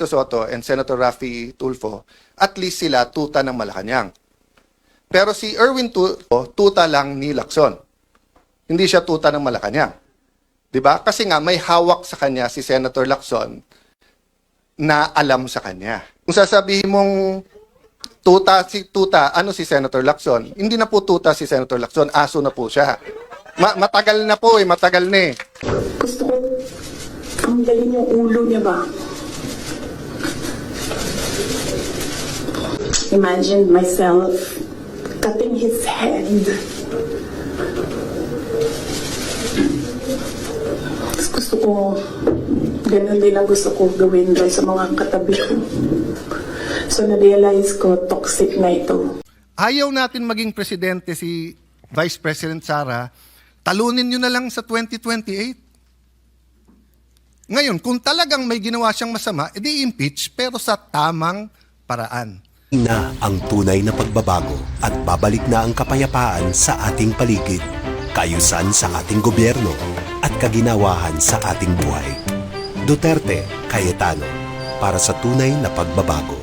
Soto and Senator Raffy Tulfo, at least sila tuta ng Malacanang. Pero si Erwin Tulfo, tuta lang ni Lacson. Hindi siya tuta ng Malacanang. 'Di ba? Kasi nga may hawak sa kanya si Senator Lacson na alam sa kanya. Kung sasabihin mong tuta, ano si Senator Lacson? Hindi na po tuta si Senator Lacson, aso na po siya. Matagal na po matagal na eh. Gusto ko, ang galing yung ulo niya ba? Imagine myself cutting his head. Gusto ko, ganun din ang gusto ko gawin doon sa mga katabi ko. So na-realize ko, toxic na ito. Ayaw natin maging presidente si Vice President Sara, talunin nyo na lang sa 2028. Ngayon, kung talagang may ginawa siyang masama, edi impeach pero sa tamang paraan. Na ang tunay na pagbabago at babalik na ang kapayapaan sa ating paligid, kaayusan sa ating gobyerno at kaginawahan sa ating buhay. Duterte, Cayetano, para sa tunay na pagbabago.